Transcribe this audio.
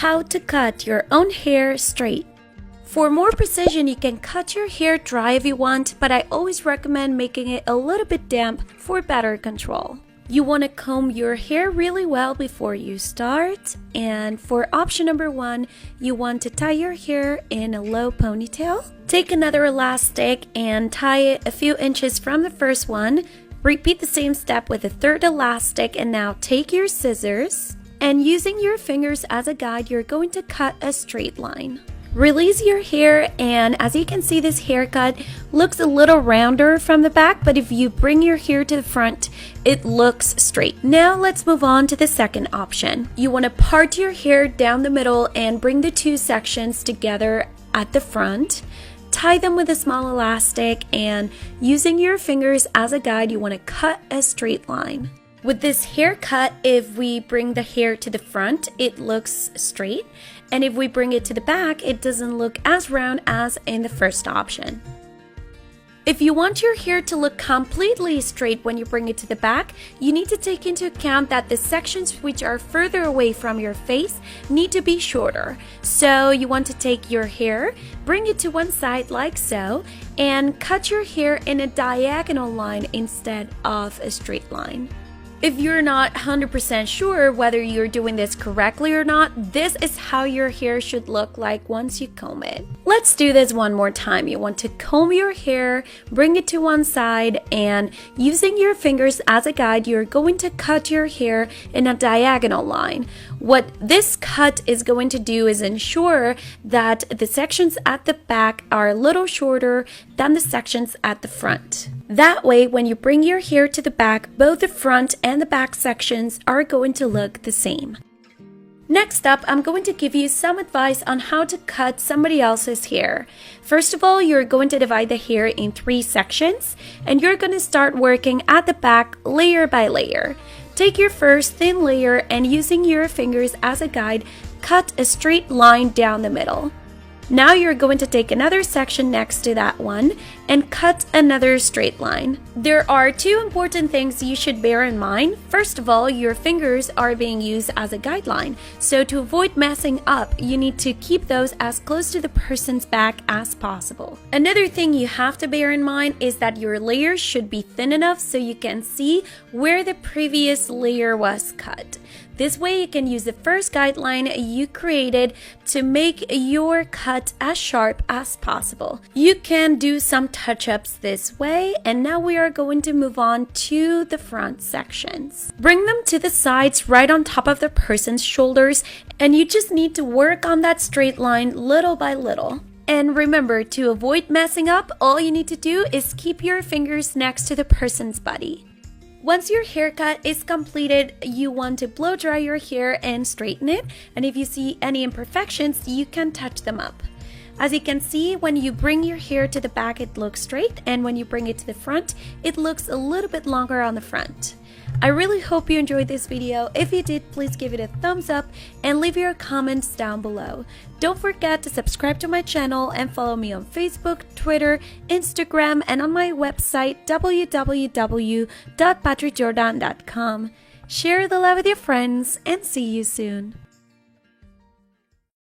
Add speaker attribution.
Speaker 1: How to cut your own hair straight. For more precision, you can cut your hair dry if you want, but I always recommend making it a little bit damp for better control. You want to comb your hair really well before you start, and for option number 1, you want to tie your hair in a low ponytail. Take another elastic and tie it a few inches from the first one. Repeat the same step with the third elastic, and now take your scissors, and using your fingers as a guide, you're going to cut a straight line. Release your hair, and as you can see, this haircut looks a little rounder from the back, but if you bring your hair to the front, it looks straight. Now let's move on to the second option. You want to part your hair down the middle and bring the two sections together at the front. Tie them with a small elastic, and using your fingers as a guide, you want to cut a straight line. With this haircut, if we bring the hair to the front, it looks straight, and if we bring it to the back, it doesn't look as round as in the first option. If you want your hair to look completely straight when you bring it to the back, you need to take into account that the sections which are further away from your face need to be shorter. So you want to take your hair, bring it to one side like so, and cut your hair in a diagonal line instead of a straight line. If you're not 100% sure whether you're doing this correctly or not, this is how your hair should look like once you comb it. Let's do this one more time. You want to comb your hair, bring it to one side, and using your fingers as a guide, you're going to cut your hair in a diagonal line. What this cut is going to do is ensure that the sections at the back are a little shorter than the sections at the front. That way, when you bring your hair to the back, both the front and the back sections are going to look the same. Next up, I'm going to give you some advice on how to cut somebody else's hair. First of all, you're going to divide the hair in 3 sections, and you're going to start working at the back layer by layer. Take your first thin layer, and using your fingers as a guide, cut a straight line down the middle. Now you're going to take another section next to that one and cut another straight line. There are 2 important things you should bear in mind. First of all, your fingers are being used as a guideline, so to avoid messing up, you need to keep those as close to the person's back as possible. Another thing you have to bear in mind is that your layers should be thin enough so you can see where the previous layer was cut. This way you can use the first guideline you created to make your cut as sharp as possible. You can do some touch-ups this way, and now we are going to move on to the front sections. Bring them to the sides right on top of the person's shoulders, and you just need to work on that straight line little by little. And remember, to avoid messing up, all you need to do is keep your fingers next to the person's body. Once your haircut is completed, you want to blow dry your hair and straighten it, and if you see any imperfections, you can touch them up. As you can see, when you bring your hair to the back, it looks straight, and when you bring it to the front, it looks a little bit longer on the front. I really hope you enjoyed this video. If you did, please give it a thumbs up and leave your comments down below. Don't forget to subscribe to my channel and follow me on Facebook, Twitter, Instagram, and on my website www.patrickjordan.com. Share the love with your friends, and see you soon.